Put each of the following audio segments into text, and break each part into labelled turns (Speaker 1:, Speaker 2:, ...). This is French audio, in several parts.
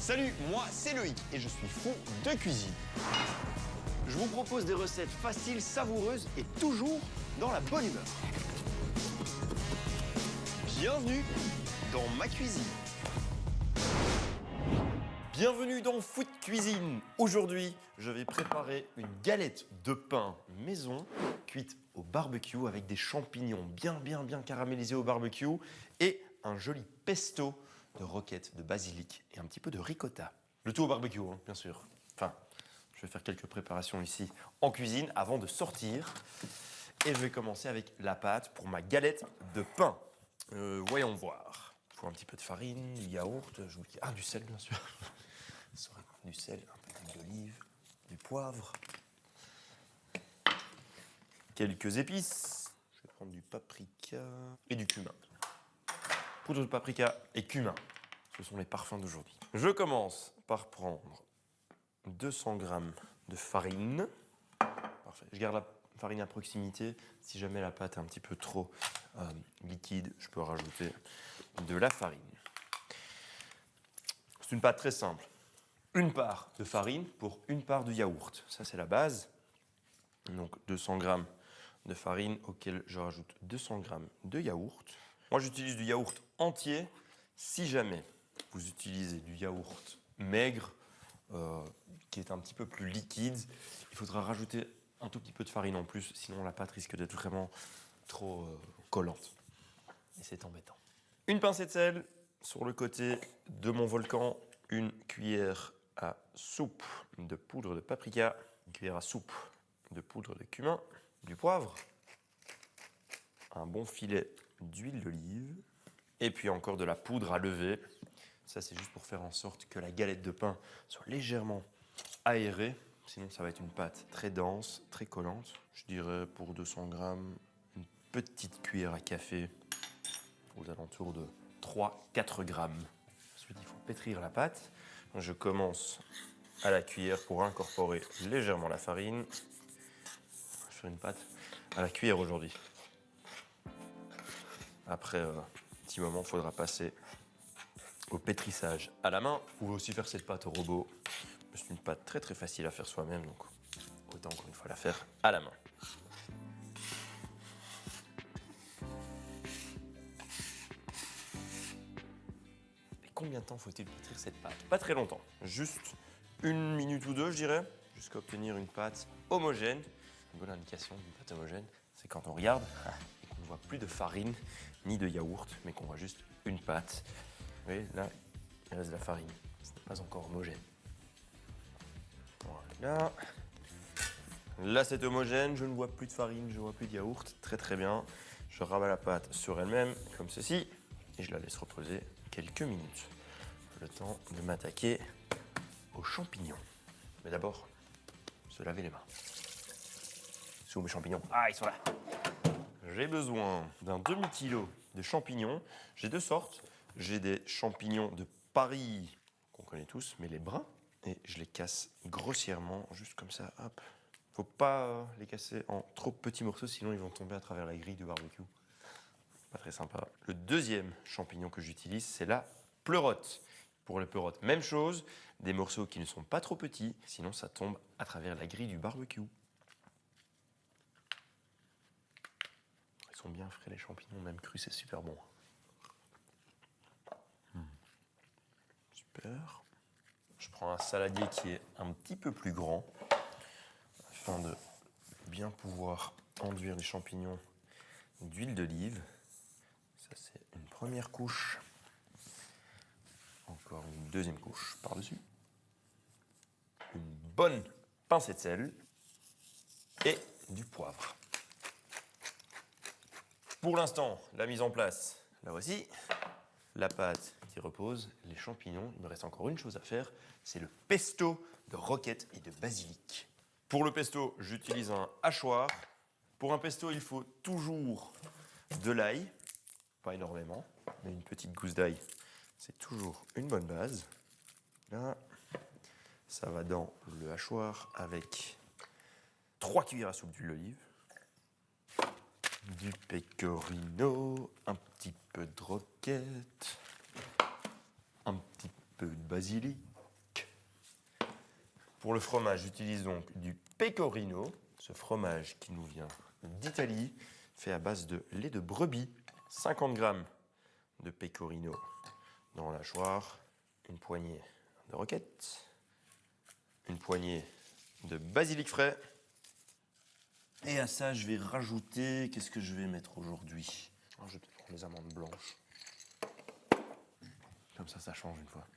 Speaker 1: Salut, moi c'est Loïc et je suis fou de cuisine. Je vous propose des recettes faciles, savoureuses et toujours dans la bonne humeur. Bienvenue dans ma cuisine. Bienvenue dans Food Cuisine. Aujourd'hui, je vais préparer une galette de pain maison cuite au barbecue avec des champignons bien caramélisés au barbecue et un joli pesto de roquettes, de basilic et un petit peu de ricotta. Le tout au barbecue, hein, bien sûr. Enfin, je vais faire quelques préparations ici en cuisine avant de sortir. Et je vais commencer avec la pâte pour ma galette de pain. Voyons voir. Il faut un petit peu de farine, du yaourt, du sel bien sûr. Du sel, un peu d'huile d'olive, du poivre, quelques épices. Je vais prendre du paprika et du cumin. Poudre de paprika et cumin. Ce sont les parfums d'aujourd'hui. Je commence par prendre 200 g de farine. Parfait. Je garde la farine à proximité. Si jamais la pâte est un petit peu trop liquide, je peux rajouter de la farine. C'est une pâte très simple. Une part de farine pour une part de yaourt. Ça, c'est la base. Donc 200 g de farine auquel je rajoute 200 g de yaourt. Moi, j'utilise du yaourt entier. Si jamais vous utilisez du yaourt maigre, qui est un petit peu plus liquide, il faudra rajouter un tout petit peu de farine en plus, sinon la pâte risque d'être vraiment trop collante. Et c'est embêtant. Une pincée de sel sur le côté de mon volcan, une cuillère à soupe de poudre de paprika, une cuillère à soupe de poudre de cumin, du poivre, un bon filet d'huile d'olive, et puis encore de la poudre à lever. Ça, c'est juste pour faire en sorte que la galette de pain soit légèrement aérée. Sinon, ça va être une pâte très dense, très collante. Je dirais pour 200 g, une petite cuillère à café aux alentours de 3-4 g. Ensuite, il faut pétrir la pâte. Je commence à la cuillère pour incorporer légèrement la farine. Je vais faire une pâte à la cuillère aujourd'hui. Après un petit moment, il faudra passer au pétrissage à la main. Vous pouvez aussi faire cette pâte au robot. C'est une pâte très facile à faire soi-même, donc autant encore une fois la faire à la main. Et combien de temps faut-il pétrir cette pâte? Pas très longtemps, juste 1 minute ou 2, je dirais, jusqu'à obtenir une pâte homogène. Une bonne indication d'une pâte homogène, c'est quand on regarde et qu'on ne voit plus de farine ni de yaourt, mais qu'on voit juste une pâte. Vous voyez, là, il reste de la farine. Ce n'est pas encore homogène. Voilà. Là, c'est homogène. Je ne vois plus de farine, je ne vois plus de yaourt. Très bien. Je rabats la pâte sur elle-même, comme ceci, et je la laisse reposer quelques minutes. Le temps de m'attaquer aux champignons. Mais d'abord, se laver les mains. C'est où mes champignons? Ah, ils sont là. J'ai besoin d'un demi-kilo de champignons. J'ai deux sortes. J'ai des champignons de Paris, qu'on connaît tous, mais les bruns. Et je les casse grossièrement, juste comme ça, hop. Faut pas les casser en trop petits morceaux, sinon ils vont tomber à travers la grille du barbecue. Pas très sympa. Le deuxième champignon que j'utilise, c'est la pleurote. Pour les pleurotes, même chose, des morceaux qui ne sont pas trop petits, sinon ça tombe à travers la grille du barbecue. Ils sont bien frais les champignons, même crus, c'est super bon. Super. Je prends un saladier qui est un petit peu plus grand, afin de bien pouvoir enduire les champignons d'huile d'olive. Ça, c'est une première couche. Encore une deuxième couche par-dessus. Une bonne pincée de sel et du poivre. Pour l'instant, la mise en place, la voici. La pâte qui repose, les champignons. Il me reste encore une chose à faire, c'est le pesto de roquettes et de basilic. Pour le pesto, j'utilise un hachoir. Pour un pesto, il faut toujours de l'ail, pas énormément, mais une petite gousse d'ail, c'est toujours une bonne base. Là, ça va dans le hachoir avec 3 cuillères à soupe d'huile d'olive, du pecorino, un petit peu de roquette, un petit peu de basilic, Pour le fromage, j'utilise donc du pecorino. Ce fromage qui nous vient d'Italie, fait à base de lait de brebis. 50 g de pecorino dans la hachoir. Une poignée de roquette. Une poignée de basilic frais. Et à ça, je vais rajouter... Qu'est-ce que je vais mettre aujourd'hui? Je vais peut-être prendre les amandes blanches. Comme ça change une fois.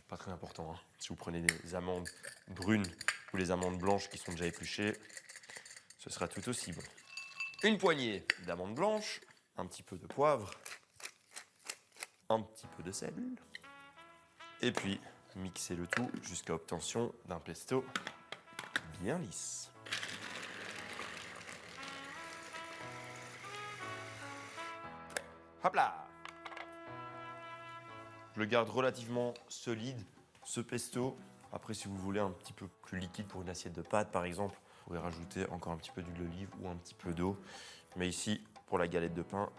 Speaker 1: Pas très important, hein. Si vous prenez des amandes brunes ou les amandes blanches qui sont déjà épluchées, ce sera tout aussi bon. Une poignée d'amandes blanches, un petit peu de poivre, un petit peu de sel. Et puis, mixer le tout jusqu'à obtention d'un pesto bien lisse. Hop là! Je le garde relativement solide, ce pesto. Après, si vous voulez un petit peu plus liquide pour une assiette de pâtes, par exemple, vous pouvez rajouter encore un petit peu d'huile d'olive ou un petit peu d'eau. Mais ici, pour la galette de pain,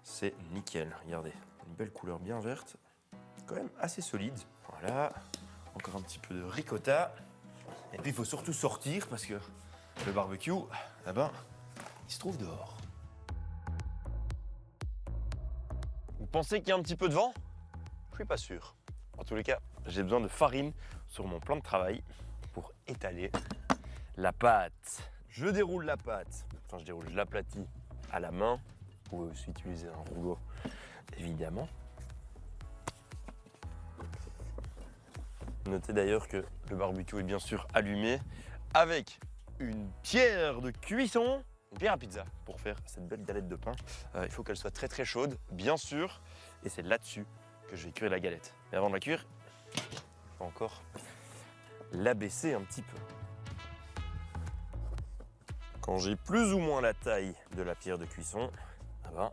Speaker 1: c'est nickel. Regardez, une belle couleur bien verte, quand même assez solide. Voilà, encore un petit peu de ricotta. Et puis, il faut surtout sortir parce que le barbecue, eh ben, il se trouve dehors. Vous pensez qu'il y a un petit peu de vent? Je suis pas sûr. En tous les cas, j'ai besoin de farine sur mon plan de travail pour étaler la pâte. Je déroule la pâte. Enfin, je l'aplatis à la main. Vous pouvez aussi utiliser un rouleau, évidemment. Notez d'ailleurs que le barbecue est bien sûr allumé avec une pierre de cuisson, une pierre à pizza pour faire cette belle galette de pain. Il faut qu'elle soit très très chaude, bien sûr, et c'est là-dessus que je vais cuire la galette. Mais avant de la cuire, il faut encore l'abaisser un petit peu. Quand j'ai plus ou moins la taille de la pierre de cuisson, eh ben,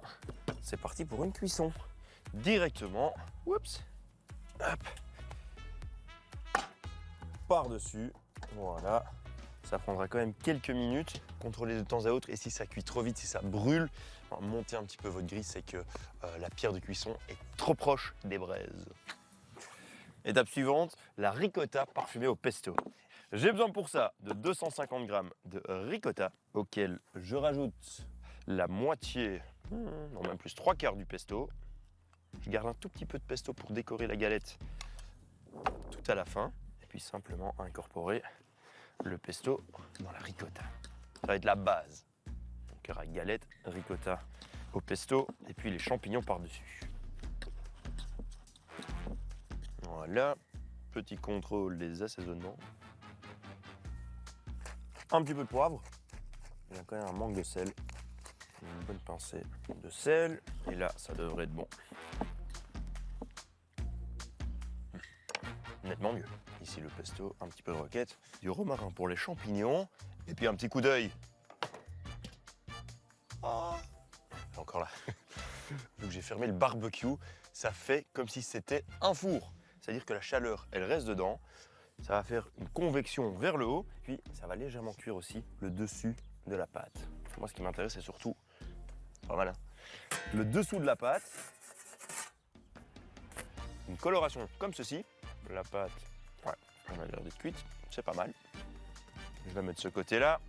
Speaker 1: c'est parti pour une cuisson. Directement, oups, hop, par-dessus, voilà. Ça prendra quand même quelques minutes. Contrôlez de temps à autre, et si ça cuit trop vite, si ça brûle, montez un petit peu votre grille, c'est que la pierre de cuisson est trop proche des braises. Étape suivante, la ricotta parfumée au pesto. J'ai besoin pour ça de 250 g de ricotta, auquel je rajoute la moitié, non même plus 3/4 du pesto. Je garde un tout petit peu de pesto pour décorer la galette tout à la fin. Et puis simplement incorporer le pesto dans la ricotta. Ça va être la base. Donc il y aura galette, ricotta au pesto et puis les champignons par-dessus. Voilà, petit contrôle des assaisonnements. Un petit peu de poivre. Il y a quand même un manque de sel. Une bonne pincée de sel. Et là, ça devrait être bon. Nettement mieux. Ici, le pesto, un petit peu de roquette, du romarin pour les champignons, et puis un petit coup d'œil. Oh, encore là. Vu que j'ai fermé le barbecue, ça fait comme si c'était un four. C'est-à-dire que la chaleur, elle reste dedans. Ça va faire une convection vers le haut, puis ça va légèrement cuire aussi le dessus de la pâte. Moi, ce qui m'intéresse, c'est surtout, pas mal, hein, le dessous de la pâte. Une coloration comme ceci. La pâte, ouais, elle a l'air d'être cuite, c'est pas mal. Je la mets de ce côté-là.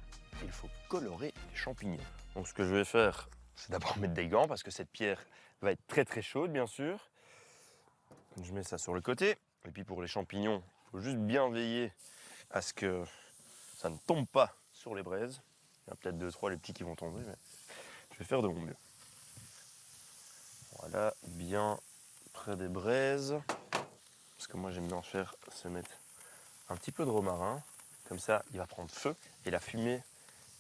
Speaker 1: Il faut colorer les champignons. Donc ce que je vais faire, c'est d'abord mettre des gants parce que cette pierre va être très très chaude, bien sûr. Je mets ça sur le côté. Et puis pour les champignons, il faut juste bien veiller à ce que ça ne tombe pas sur les braises. Il y en a peut-être 2-3 les petits qui vont tomber, mais je vais faire de mon mieux. Voilà, bien près des braises. Parce que moi j'aime bien faire, se mettre un petit peu de romarin. Comme ça, il va prendre feu et la fumée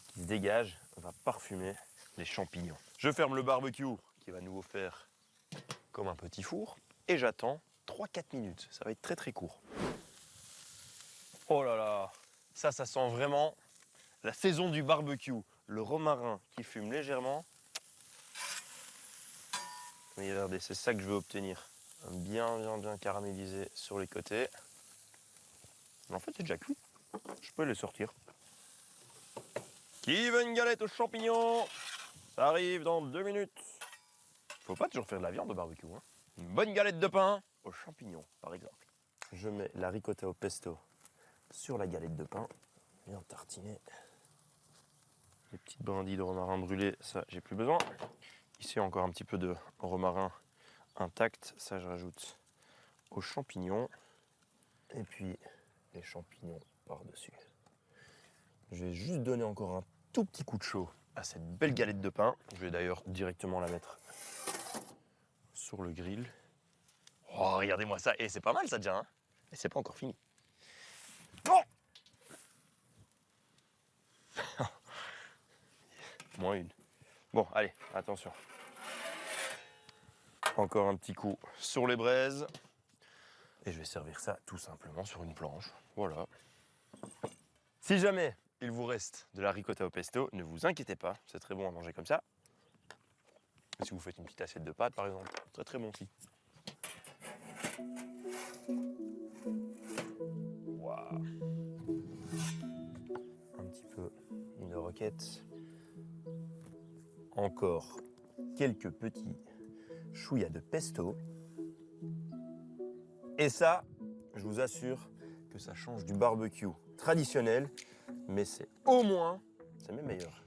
Speaker 1: qui se dégage va parfumer les champignons. Je ferme le barbecue qui va nous faire comme un petit four et j'attends 3-4 minutes. Ça va être très très court. Oh là là, ça sent vraiment la saison du barbecue. Le romarin qui fume légèrement. Regardez, c'est ça que je veux obtenir. Bien caramélisé sur les côtés. En fait, c'est déjà cuit. Je peux les sortir. Qui veut une galette aux champignons? Ça arrive dans 2 minutes. Faut pas toujours faire de la viande au barbecue, hein. Une bonne galette de pain aux champignons, par exemple. Je mets la ricotta au pesto sur la galette de pain. Bien tartiner. Les petites brindilles de romarin brûlé, ça j'ai plus besoin. Ici encore un petit peu de romarin intact, ça je rajoute aux champignons. Et puis les champignons par-dessus. Je vais juste donner encore un tout petit coup de chaud à cette belle galette de pain. Je vais d'ailleurs directement la mettre sur le grill. Oh, regardez-moi ça. Et c'est pas mal ça déjà, hein. Et c'est pas encore fini. Oh Moins une. Bon, allez, attention. Encore un petit coup sur les braises. Et je vais servir ça tout simplement sur une planche. Voilà. Si jamais il vous reste de la ricotta au pesto, ne vous inquiétez pas, c'est très bon à manger comme ça. Si vous faites une petite assiette de pâtes par exemple, très très bon aussi. Waouh. Un petit peu une roquette. Encore quelques petits chouïas de pesto. Et ça, je vous assure que ça change du barbecue traditionnel, mais c'est au moins, c'est même meilleur.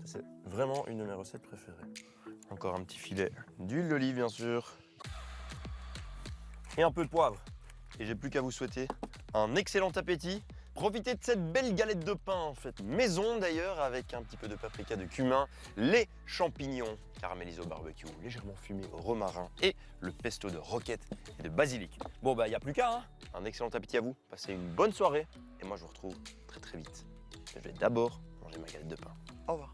Speaker 1: C'est vraiment une de mes recettes préférées. Encore un petit filet d'huile d'olive, bien sûr. Et un peu de poivre. Et j'ai plus qu'à vous souhaiter un excellent appétit. Profitez de cette belle galette de pain, en fait, maison d'ailleurs, avec un petit peu de paprika, de cumin, les champignons caramélisés au barbecue, légèrement fumés au romarin et le pesto de roquette et de basilic. Bon, bah, il n'y a plus qu'à, hein. Un excellent appétit à vous. Passez une bonne soirée. Et moi, je vous retrouve très très vite. Je vais d'abord manger ma galette de pain. Au revoir.